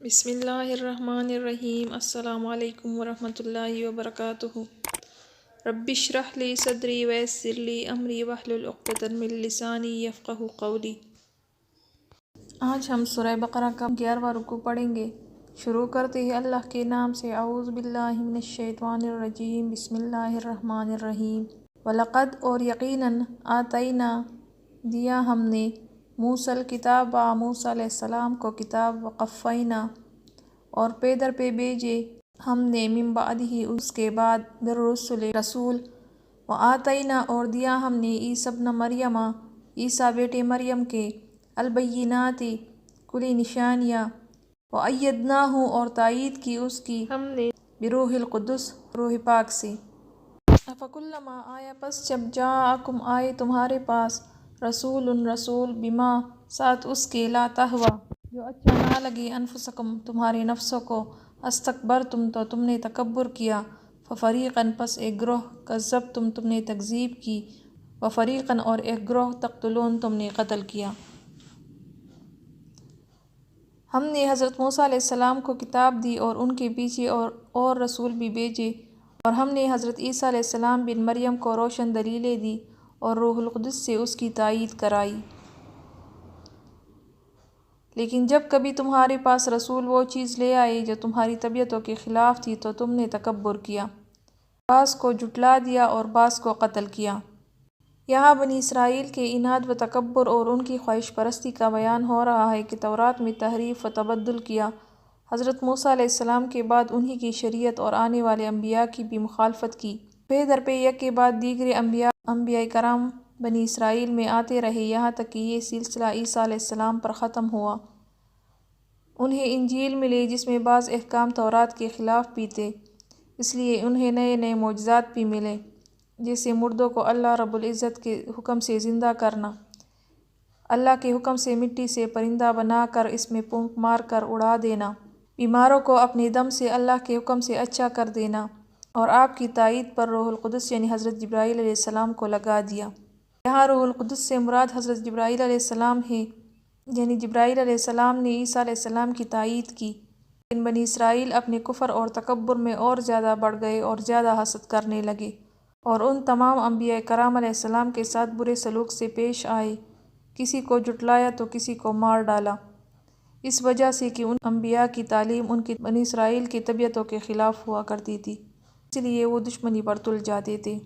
بسم اللہ الرحمن الرحیم۔ السلام علیکم ورحمۃ اللہ وبرکاتہ۔ رب اشرح لی صدری ویسر لی امری واحلل عقدۃ من لسانی یفقہوا قولی۔ آج ہم سورہ بقرہ کا 11واں رکوع پڑھیں گے۔ شروع کرتے ہیں اللہ کے نام سے۔ اعوذ باللہ من الشیطان الرجیم۔ بسم اللہ الرحمن الرحیم۔ وَلَقَدْ اور یقیناً آتَیْنا دیا ہم نے موسیٰ الکتاب موسیٰ علیہ السلام کو کتاب وقفینا اور پے در پہ بھیجے ہم نے من بعدہ اس کے بعد بالرسل رسول وآتینا اور دیا ہم نے عیسیٰ ابن مریم عیسیٰ بیٹے مریم کے البینات کھلی نشانیاں وأیدناہ اور تائید کی اس کی ہم نے بروح القدس روح پاک سے۔ افکلما آیا پس جب جاءکم آئے تمہارے پاس رسول بما ساتھ اس کے لا تہویٰ جو اچھا نہ لگے انفسکم تمہارے نفسوں کو استکبرتم تو تم نے تکبر کیا ففریقاً پس ایک گروہ کذبتم تم نے تکذیب کی وفریقاً اور ایک گروہ تقتلون تم نے قتل کیا۔ ہم نے حضرت موسیٰ علیہ السلام کو کتاب دی اور ان کے پیچھے اور رسول بھی بھیجے اور ہم نے حضرت عیسیٰ علیہ السلام بن مریم کو روشن دلیلیں دی اور روح القدس سے اس کی تائید کرائی۔ لیکن جب کبھی تمہارے پاس رسول وہ چیز لے آئے جو تمہاری طبیعتوں کے خلاف تھی تو تم نے تکبر کیا، بعض کو جھٹلا دیا اور بعض کو قتل کیا۔ یہاں بنی اسرائیل کے عناد و تکبر اور ان کی خواہش پرستی کا بیان ہو رہا ہے کہ تورات میں تحریف و تبدل کیا، حضرت موسیٰ علیہ السلام کے بعد انہی کی شریعت اور آنے والے انبیاء کی بھی مخالفت کی۔ پے در پہ یک کے بعد دیگرے انبیاء کرام بنی اسرائیل میں آتے رہے یہاں تک کہ یہ سلسلہ عیسیٰ علیہ السلام پر ختم ہوا۔ انہیں انجیل ملے جس میں بعض احکام تورات کے خلاف بھی تھے، اس لیے انہیں نئے نئے معجزات بھی ملے، جیسے مردوں کو اللہ رب العزت کے حکم سے زندہ کرنا، اللہ کے حکم سے مٹی سے پرندہ بنا کر اس میں پھونک مار کر اڑا دینا، بیماروں کو اپنے دم سے اللہ کے حکم سے اچھا کر دینا، اور آپ کی تائید پر روح القدس یعنی حضرت جبرائیل علیہ السلام کو لگا دیا۔ یہاں روح القدس سے مراد حضرت جبرائیل علیہ السلام ہے، یعنی جبرائیل علیہ السلام نے عیسیٰ علیہ السلام کی تائید کی، لیکن بنی اسرائیل اپنے کفر اور تکبر میں اور زیادہ بڑھ گئے اور زیادہ حسد کرنے لگے اور ان تمام انبیاء کرام علیہ السلام کے ساتھ برے سلوک سے پیش آئے، کسی کو جھٹلایا تو کسی کو مار ڈالا، اس وجہ سے کہ ان انبیاء کی تعلیم ان کی بنی اسرائیل کی طبیعتوں کے خلاف ہوا کرتی تھی، اس لیے وہ دشمنی پر تل جاتے تھے۔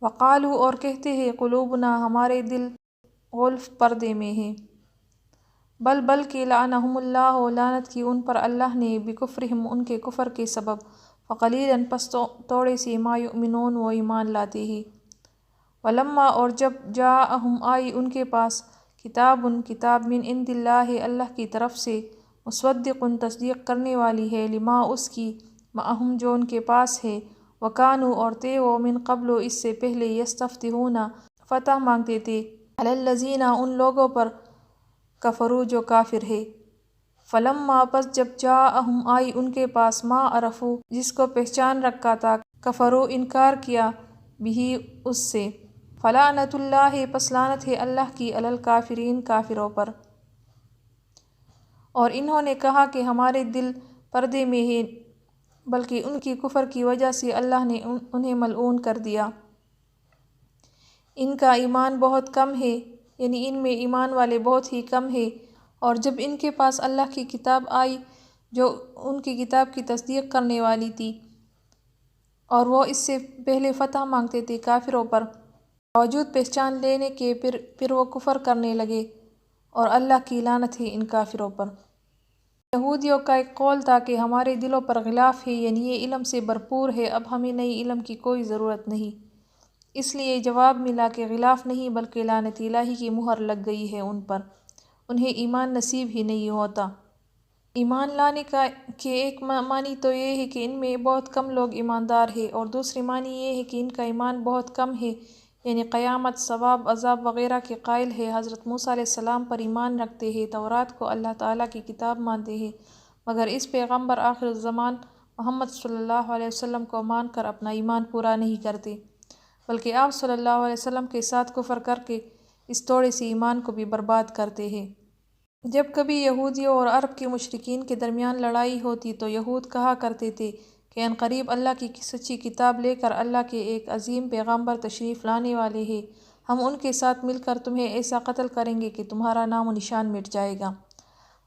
وقالو اور کہتے ہیں قلوبنا ہمارے دل غلف پردے میں ہیں، بلکہ لعنہم اللہ لعنت کی ان پر اللہ نے بکفرہم ان کے کفر کے سبب فقلیلاً پس تھوڑے سے ما یؤمنون وہ ایمان لاتے ہیں۔ ولما اور جب جاءہم آئی ان کے پاس کتاب من عند اللہ اللہ کی طرف سے مصدق تصدیق کرنے والی ہے لما اس کی معہم جو ان کے پاس ہے وکانوا اور تھے وہ من قبل اس سے پہلے یستفتحون فتح مانگتے تھے علی الذین ان لوگوں پر کفروا جو کافر ہے۔ فلما پس جب جاءہم آئی ان کے پاس ما عرفوا جس کو پہچان رکھا تھا کفروا انکار کیا بہ اس سے۔ فلعنۃ اللہ پس لعنت ہے اللہ کی علی الکافرین کافروں پر۔ اور انہوں نے کہا کہ ہمارے دل پردے میں ہیں، بلکہ ان کی کفر کی وجہ سے اللہ نے انہیں ملعون کر دیا۔ ان کا ایمان بہت کم ہے، یعنی ان میں ایمان والے بہت ہی کم ہیں، اور جب ان کے پاس اللہ کی کتاب آئی جو ان کی کتاب کی تصدیق کرنے والی تھی اور وہ اس سے پہلے فتح مانگتے تھے کافروں پر، باوجود پہچان لینے کے پھر وہ کفر کرنے لگے، اور اللہ کی لعنت ہے ان کافروں پر۔ یہودیوں کا ایک قول تھا کہ ہمارے دلوں پر غلاف ہے، یعنی یہ علم سے بھرپور ہے، اب ہمیں نئی علم کی کوئی ضرورت نہیں۔ اس لیے جواب ملا کہ غلاف نہیں بلکہ لعنت الہی کی مہر لگ گئی ہے ان پر، انہیں ایمان نصیب ہی نہیں ہوتا۔ ایمان لانے کے ایک معنی تو یہ ہے کہ ان میں بہت کم لوگ ایماندار ہیں، اور دوسری معنی یہ ہے کہ ان کا ایمان بہت کم ہے، یعنی قیامت، ثواب، عذاب وغیرہ کے قائل ہے، حضرت موسیٰ علیہ السلام پر ایمان رکھتے ہیں، تورات کو اللہ تعالیٰ کی کتاب مانتے ہیں، مگر اس پیغمبر آخر الزمان محمد صلی اللہ علیہ وسلم کو مان کر اپنا ایمان پورا نہیں کرتے، بلکہ آپ صلی اللہ علیہ وسلم کے ساتھ کفر کر کے اس تھوڑے سے ایمان کو بھی برباد کرتے ہیں۔ جب کبھی یہودیوں اور عرب کے مشرکین کے درمیان لڑائی ہوتی تو یہود کہا کرتے تھے کہ عنقریب اللہ کی سچی کتاب لے کر اللہ کے ایک عظیم پیغمبر تشریف لانے والے ہیں، ہم ان کے ساتھ مل کر تمہیں ایسا قتل کریں گے کہ تمہارا نام و نشان مٹ جائے گا۔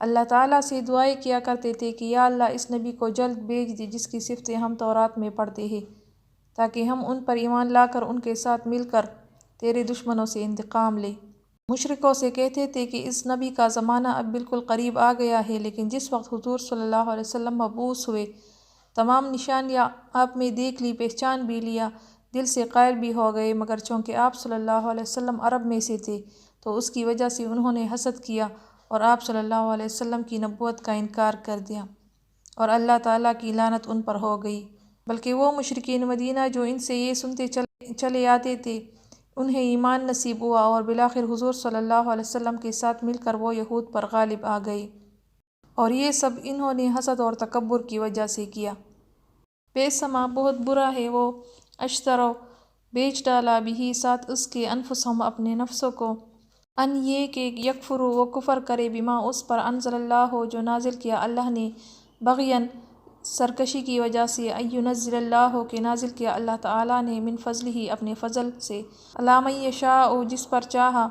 اللہ تعالیٰ سے دعائیں کیا کرتے تھے کہ یا اللہ اس نبی کو جلد بھیج دے جس کی صفتیں ہم تورات میں پڑھتے ہیں، تاکہ ہم ان پر ایمان لا کر ان کے ساتھ مل کر تیرے دشمنوں سے انتقام لیں۔ مشرکوں سے کہتے تھے کہ اس نبی کا زمانہ اب بالکل قریب آ گیا ہے، لیکن جس وقت حضور صلی اللہ علیہ وسلم مبعوث ہوئے، تمام نشانیاں آپ میں دیکھ لی، پہچان بھی لیا، دل سے قائل بھی ہو گئے، مگر چونکہ آپ صلی اللہ علیہ وسلم عرب میں سے تھے تو اس کی وجہ سے انہوں نے حسد کیا اور آپ صلی اللہ علیہ وسلم کی نبوت کا انکار کر دیا، اور اللہ تعالیٰ کی لعنت ان پر ہو گئی۔ بلکہ وہ مشرکین مدینہ جو ان سے یہ سنتے چلے آتے تھے، انہیں ایمان نصیب ہوا، اور بالآخر حضور صلی اللہ علیہ وسلم کے ساتھ مل کر وہ یہود پر غالب آ گئے، اور یہ سب انہوں نے حسد اور تکبر کی وجہ سے کیا۔ بئسما بہت برا ہے وہ اشتروا بیچ ڈالا بھی ساتھ اس کے انفسہم اپنے نفسوں کو، ان یہ کہ یکفروا وہ کفر کرے بما اس پر انزل اللہ جو نازل کیا اللہ نے، بغیاً سرکشی کی وجہ سے، ینزل اللہ کہ نازل کیا اللہ تعالیٰ نے، من فضلہ اپنے فضل سے، علی من یشاء جس پر چاہا،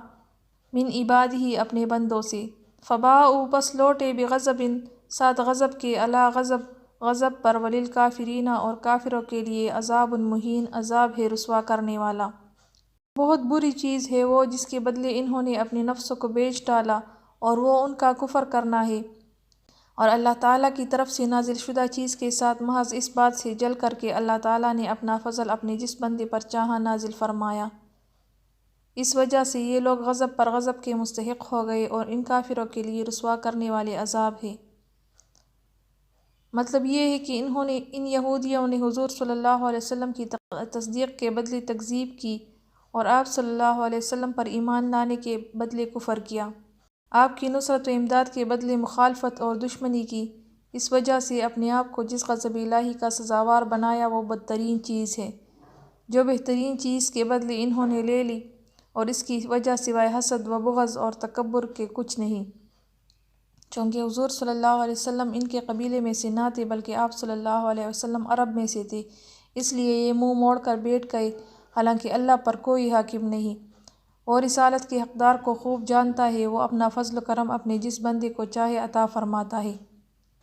من عبادہ اپنے بندوں سے، فباءوا بس لوٹے بغضب ساتھ غضب کے، علی غضب غضب پر، وللکافرین اور کافروں کے لیے عذاب مہین عذاب ہے رسوا کرنے والا۔ بہت بری چیز ہے وہ جس کے بدلے انہوں نے اپنے نفسوں کو بیچ ڈالا، اور وہ ان کا کفر کرنا ہے، اور اللہ تعالیٰ کی طرف سے نازل شدہ چیز کے ساتھ محض اس بات سے جل کر کے اللہ تعالیٰ نے اپنا فضل اپنے جس بندے پر چاہا نازل فرمایا۔ اس وجہ سے یہ لوگ غضب پر غضب کے مستحق ہو گئے، اور ان کافروں کے لیے رسوا کرنے والے عذاب ہے۔ مطلب یہ ہے کہ ان یہودیوں نے حضور صلی اللہ علیہ وسلم کی تصدیق کے بدلے تکذیب کی، اور آپ صلی اللہ علیہ وسلم پر ایمان لانے کے بدلے کفر کیا، آپ کی نصرت و امداد کے بدلے مخالفت اور دشمنی کی۔ اس وجہ سے اپنے آپ کو جس غضب الہی کا سزاوار بنایا وہ بدترین چیز ہے، جو بہترین چیز کے بدلے انہوں نے لے لی، اور اس کی وجہ سوائے حسد و بغض اور تکبر کے کچھ نہیں۔ چونکہ حضور صلی اللہ علیہ وسلم ان کے قبیلے میں سے نہ تھے، بلکہ آپ صلی اللہ علیہ وسلم عرب میں سے تھے، اس لیے یہ منہ موڑ کر بیٹھ گئے، حالانکہ اللہ پر کوئی حاکم نہیں، اور رسالت کے حقدار کو خوب جانتا ہے، وہ اپنا فضل و کرم اپنے جس بندے کو چاہے عطا فرماتا ہے۔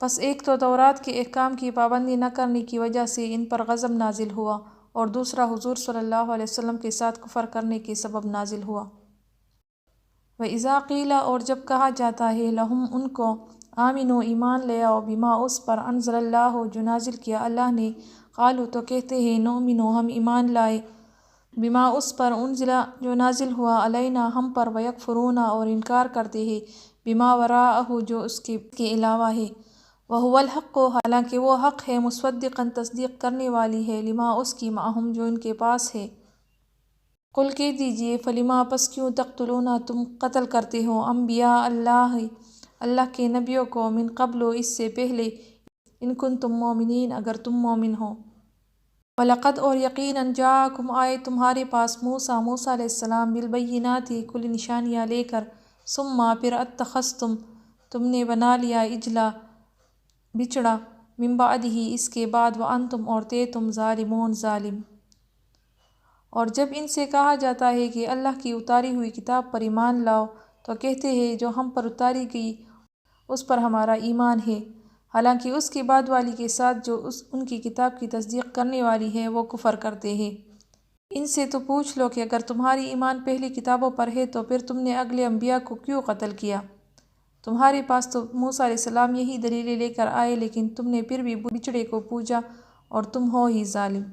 پس ایک تو تورات کے احکام کی پابندی نہ کرنے کی وجہ سے ان پر غضب نازل ہوا، اور دوسرا حضور صلی اللہ علیہ وسلم کے ساتھ کفر کرنے کے سبب نازل ہوا۔ وَإِذَا قِيلَ اور جب کہا جاتا ہے، لَهُمْ ان کو، آمنوا ایمان لے آؤ، بما اس پر، انزل اللہ جو نازل کیا اللہ نے، قالوا تو کہتے ہیں، نؤمن ہم ایمان لائے، بما اس پر، انزل جو نازل ہوا، علینا ہم پر، ویکفرون اور انکار کرتے ہیں، بما وراءہ جو اس کے علاوہ ہے، وہو الحق حالانکہ وہ حق ہے، مصدقا تصدیق کرنے والی ہے، لما اس کی، معہم جو ان کے پاس ہے۔ قل کہہ دیجئے، فلما پس کیوں، تقتلون تم قتل کرتے ہو، انبیاء اللہ کے نبیوں کو، من قبل اس سے پہلے، ان کنتم مومنین اگر تم مومن ہو۔ وَلَقَدْ اور یقیناً جاءکم آئے تمہارے پاس، موسیٰ علیہ السلام، بالبینات کل نشانیاں لے کر، ثم پھر اتخذتم تم نے بنا لیا، اجلا بچڑا، من بعدہ اس کے بعد، وانتم اور تم ظالمون ظالم۔ اور جب ان سے کہا جاتا ہے کہ اللہ کی اتاری ہوئی کتاب پر ایمان لاؤ، تو کہتے ہیں جو ہم پر اتاری گئی اس پر ہمارا ایمان ہے، حالانکہ اس کے بعد والی کے ساتھ جو ان کی کتاب کی تصدیق کرنے والی ہے وہ کفر کرتے ہیں۔ ان سے تو پوچھ لو کہ اگر تمہاری ایمان پہلی کتابوں پر ہے تو پھر تم نے اگلے انبیاء کو کیوں قتل کیا؟ تمہارے پاس تو موسیٰ علیہ السلام یہی دلیلیں لے کر آئے، لیکن تم نے پھر بھی بچڑے کو پوجا، اور تم ہو ہی ظالم۔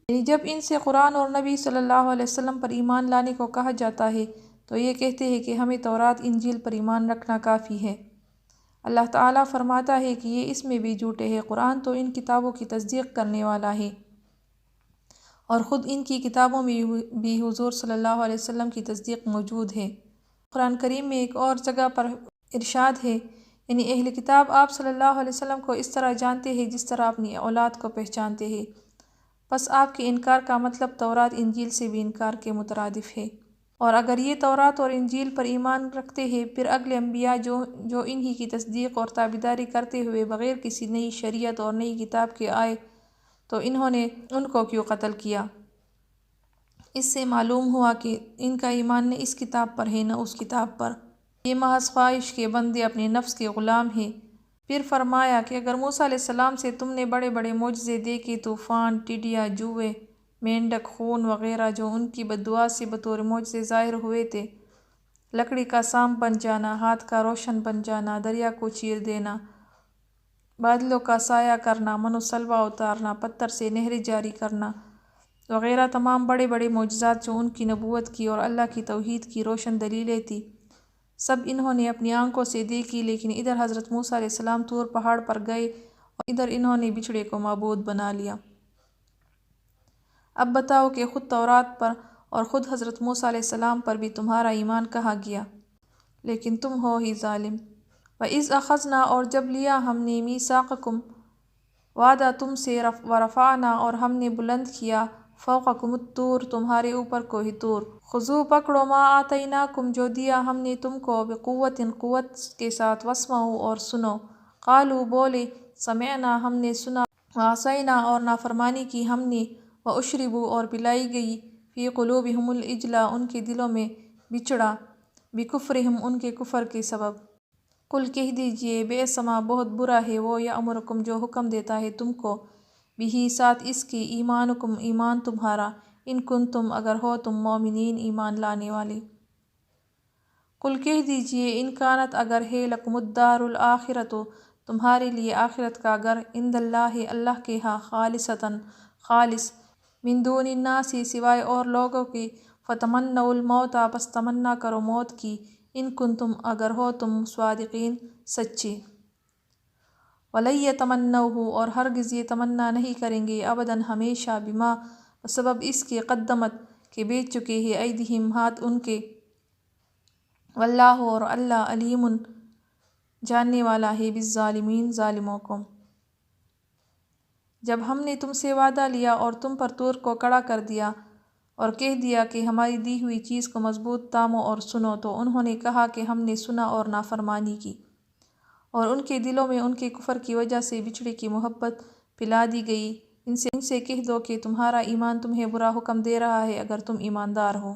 یعنی جب ان سے قرآن اور نبی صلی اللہ علیہ وسلم پر ایمان لانے کو کہا جاتا ہے تو یہ کہتے ہیں کہ ہمیں تورات انجیل پر ایمان رکھنا کافی ہے۔ اللہ تعالیٰ فرماتا ہے کہ یہ اس میں بھی جھوٹے ہیں، قرآن تو ان کتابوں کی تصدیق کرنے والا ہے، اور خود ان کی کتابوں میں بھی حضور صلی اللہ علیہ وسلم کی تصدیق موجود ہے۔ قرآن کریم میں ایک اور جگہ پر ارشاد ہے، یعنی اہل کتاب آپ صلی اللہ علیہ وسلم کو اس طرح جانتے ہیں جس طرح اپنی اولاد کو پہچانتے ہیں، پس آپ کے انکار کا مطلب تورات انجیل سے بھی انکار کے مترادف ہے۔ اور اگر یہ تورات اور انجیل پر ایمان رکھتے ہیں، پھر اگلے انبیاء جو انہی کی تصدیق اور تابعداری کرتے ہوئے بغیر کسی نئی شریعت اور نئی کتاب کے آئے، تو انہوں نے ان کو کیوں قتل کیا؟ اس سے معلوم ہوا کہ ان کا ایمان نہ اس کتاب پر ہے نہ اس کتاب پر، یہ محض خواہش کے بندے اپنے نفس کے غلام ہیں۔ پھر فرمایا کہ اگر موسیٰ علیہ السلام سے تم نے بڑے بڑے معجزے دیکھے، طوفان، ٹڈیاں، جوئے، مینڈک، خون وغیرہ جو ان کی بددعا سے بطور معجزے ظاہر ہوئے تھے، لکڑی کا سانپ بن جانا، ہاتھ کا روشن بن جانا، دریا کو چیر دینا، بادلوں کا سایہ کرنا، من و سلوہ اتارنا، پتھر سے نہریں جاری کرنا وغیرہ تمام بڑے بڑے معجزات جو ان کی نبوت کی اور اللہ کی توحید کی روشن دلیلیں تھیں، سب انہوں نے اپنی آنکھوں سے دیکھی۔ لیکن ادھر حضرت موسیٰ علیہ السلام طور پہاڑ پر گئے اور ادھر انہوں نے بچھڑے کو معبود بنا لیا۔ اب بتاؤ کہ خود تورات پر اور خود حضرت موسیٰ علیہ السلام پر بھی تمہارا ایمان کہاں گیا؟ لیکن تم ہو ہی ظالم۔ وَإِذْ أَخَذْنَا، اور جب لیا ہم نے، مِيثَاقَكُمْ، وعدہ تم سے، وَرَفَعْنَا، اور ہم نے بلند کیا، فَوْقَكُمُ الطُّورَ، تمہارے اوپر کوہ طور، خُذُوا، پکڑو، مَا آتَيْنَاكُمْ، جو دیا ہم نے تم کو، بِقُوَّةٍ، قوت کے ساتھ، وَاسْمَعُوا، اور سنو، قالوا، بولے، سمعنا، ہم نے سنا، وَعَصَيْنَا، اور نافرمانی کی ہم نے، وَأُشْرِبُوا، اور پلائی گئی، فِي قُلُوبِهِمُ الْعِجْلَ، ان کے دلوں میں بچڑا، بِكُفْرِهِمْ، ان کے کفر کے سبب۔ قل، کہہ دیجئے، بئس ما، بہت برا ہے، وہ یأمرکم، جو حکم دیتا ہے تم کو، بہ، ساتھ اس کے، ایمانکم، ایمان تمہارا، ان کنتم، اگر ہو تم، مومنین، ایمان لانے والے۔ قل، کہہ دیجئے، ان کانت، اگر ہے، لکم الدار الآخرۃ، تمہارے لیے آخرت کا گھر، عند اللہ، اللہ کے ہاں، خالصۃً، خالص، من دون الناس، سوائے اور لوگوں کے، فتمنوا الموت، پس تمنا کرو موت کی، ان کنتم، اگر ہو تم، صادقین، سچے۔ وَلَن يَتَمَنَّوْهُ، اور ہرگز یہ تمنا نہیں کریں گے، ابداً، ہمیشہ، بما، بسبب اس کے، قدمت، کہ بیچ چکے ہیں، ایدیہم، ہاتھ ان کے، واللہ، اور اللہ، علیم، جاننے والا ہے، بالظالمین، ظالموں کو۔ جب ہم نے تم سے وعدہ لیا اور تم پر طور کو کھڑا کر دیا اور کہہ دیا کہ ہماری دی ہوئی چیز کو مضبوط تھامو اور سنو، تو انہوں نے کہا کہ ہم نے سنا اور نافرمانی کی، اور ان کے دلوں میں ان کے کفر کی وجہ سے بچھڑے کی محبت پلا دی گئی۔ ان سے کہہ دو کہ تمہارا ایمان تمہیں برا حکم دے رہا ہے اگر تم ایماندار ہو۔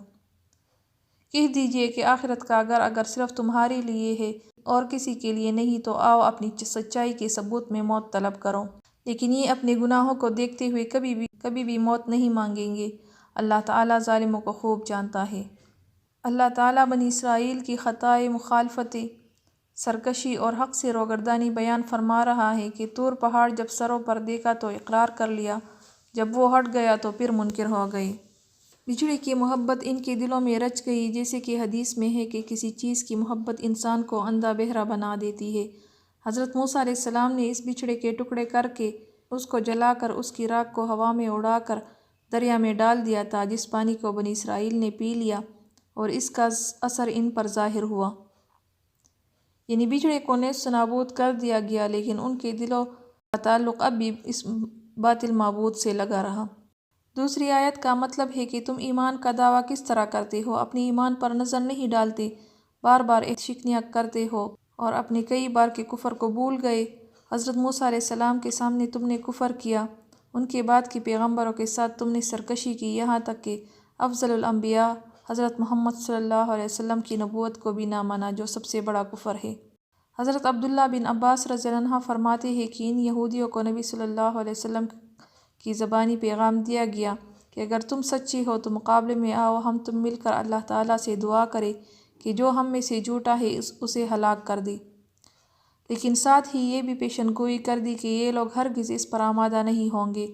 کہہ دیجئے کہ آخرت کا گھر اگر صرف تمہارے لیے ہے اور کسی کے لیے نہیں، تو آؤ اپنی سچائی کے ثبوت میں موت طلب کرو، لیکن یہ اپنے گناہوں کو دیکھتے ہوئے کبھی بھی موت نہیں مانگیں گے، اللہ تعالیٰ ظالموں کو خوب جانتا ہے۔ اللہ تعالیٰ بنی اسرائیل کی خطائے مخالفت، سرکشی اور حق سے روگردانی بیان فرما رہا ہے کہ طور پہاڑ جب سروں پر دیکھا تو اقرار کر لیا، جب وہ ہٹ گیا تو پھر منکر ہو گئے۔ بچھڑے کی محبت ان کے دلوں میں رچ گئی، جیسے کہ حدیث میں ہے کہ کسی چیز کی محبت انسان کو اندھا بہرا بنا دیتی ہے۔ حضرت موسیٰ علیہ السلام نے اس بچھڑے کے ٹکڑے کر کے اس کو جلا کر اس کی راکھ کو ہوا میں اڑا کر دریا میں ڈال دیا تھا، جس پانی کو بنی اسرائیل نے پی لیا اور اس کا اثر ان پر ظاہر ہوا، یعنی بچھڑے کو نیست و نابود کر دیا گیا، لیکن ان کے دلوں کا تعلق اب بھی اس باطل معبود سے لگا رہا۔ دوسری آیت کا مطلب ہے کہ تم ایمان کا دعویٰ کس طرح کرتے ہو، اپنے ایمان پر نظر نہیں ڈالتے، بار بار شکنیاں کرتے ہو اور اپنے کئی بار کے کفر کو بھول گئے۔ حضرت موسیٰ علیہ السلام کے سامنے تم نے کفر کیا، ان کے بعد کے پیغمبروں کے ساتھ تم نے سرکشی کی، یہاں تک کہ افضل الانبیاء حضرت محمد صلی اللہ علیہ وسلم کی نبوت کو بھی نہ مانا، جو سب سے بڑا کفر ہے۔ حضرت عبداللہ بن عباس رضی اللہ عنہ فرماتے ہیں کہ ان یہودیوں کو نبی صلی اللہ علیہ وسلم کی زبانی پیغام دیا گیا کہ اگر تم سچے ہو تو مقابلے میں آؤ، ہم تم مل کر اللہ تعالیٰ سے دعا کریں کہ جو ہم میں سے جھوٹا ہے اسے ہلاک کر دے، لیکن ساتھ ہی یہ بھی پیشن گوئی کر دی کہ یہ لوگ ہرگز اس پر آمادہ نہیں ہوں گے۔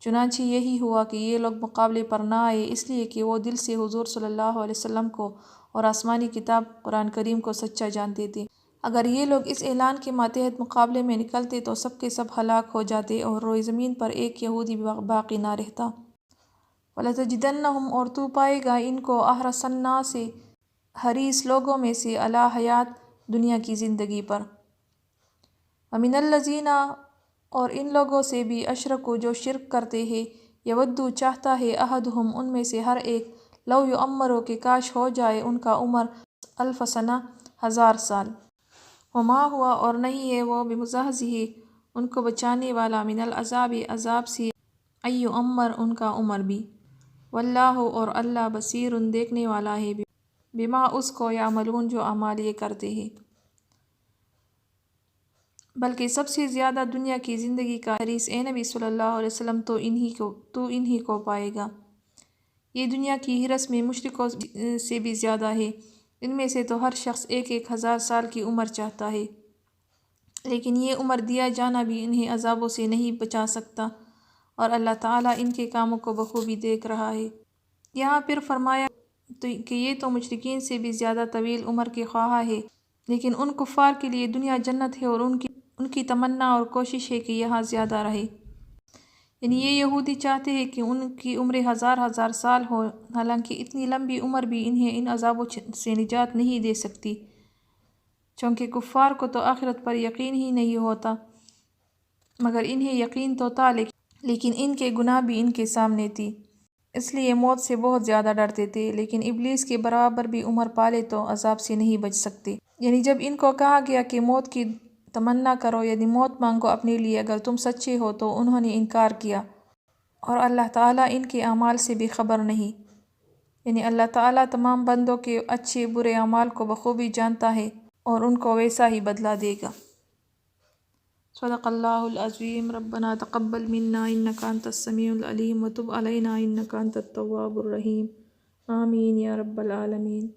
چنانچہ یہی ہوا کہ یہ لوگ مقابلے پر نہ آئے، اس لیے کہ وہ دل سے حضور صلی اللہ علیہ وسلم کو اور آسمانی کتاب قرآن کریم کو سچا جانتے تھے۔ اگر یہ لوگ اس اعلان کے ماتحت مقابلے میں نکلتے تو سب کے سب ہلاک ہو جاتے اور روئے زمین پر ایک یہودی بھی باقی نہ رہتا۔ وَلَتَجِدَنَّهُمْ، اور تو پائے گا ان کو، احرص الناس، حریص لوگوں میں سے، علی حیات، دنیا کی زندگی پر، وَمِنَ الَّذِينَ، اور ان لوگوں سے بھی، اشرکوا، جو شرک کرتے ہیں، یودُّ، چاہتا ہے، احدہم، ان میں سے ہر ایک، لو یعمرو کہ کاش ہو جائے ان کا عمر 1000 سنہ 1000 سال، وما ہوا اور نہیں ہے وہ بمزحزہ ان کو بچانے والا من العذاب عذاب سے ان یعمر ان کا عمر بھی، واللہ اور اللہ بصیر دیکھنے والا ہے بما اس کو یعملون جو اعمال یہ کرتے ہیں۔ بلکہ سب سے زیادہ دنیا کی زندگی کا حریص اے نبی صلی اللہ علیہ وسلم تو انہی کو پائے گا۔ یہ دنیا کی حرص میں مشرکوں سے بھی زیادہ ہے، ان میں سے تو ہر شخص 1000 سال کی عمر چاہتا ہے، لیکن یہ عمر دیا جانا بھی انہیں عذابوں سے نہیں بچا سکتا، اور اللہ تعالیٰ ان کے کاموں کو بخوبی دیکھ رہا ہے۔ یہاں پھر فرمایا کہ یہ تو مشرکین سے بھی زیادہ طویل عمر کے خواہاں ہے، لیکن ان کفار کے لیے دنیا جنت ہے، اور ان کی تمنا اور کوشش ہے کہ یہاں زیادہ رہے۔ یعنی یہ یہودی چاہتے ہیں کہ ان کی عمر 1000 سال ہو، حالانکہ اتنی لمبی عمر بھی انہیں ان عذابوں سے نجات نہیں دے سکتی، چونکہ کفار کو تو آخرت پر یقین ہی نہیں ہوتا، مگر انہیں یقین تو تھا، لیکن ان کے گناہ بھی ان کے سامنے تھی، اس لیے موت سے بہت زیادہ ڈرتے تھے، لیکن ابلیس کے برابر بھی عمر پالے تو عذاب سے نہیں بچ سکتے۔ یعنی جب ان کو کہا گیا کہ موت کی تمنا کرو، یعنی موت مانگو اپنے لیے اگر تم سچے ہو، تو انہوں نے انکار کیا، اور اللہ تعالیٰ ان کے اعمال سے بھی خبر نہیں، یعنی اللہ تعالیٰ تمام بندوں کے اچھے برے اعمال کو بخوبی جانتا ہے اور ان کو ویسا ہی بدلہ دے گا۔ صدق اللہ العظیم۔ ربنا تقبل منا انک انت السمیع العلیم وتب علینا انک انت التواب الرحیم، آمین یا رب العالمین۔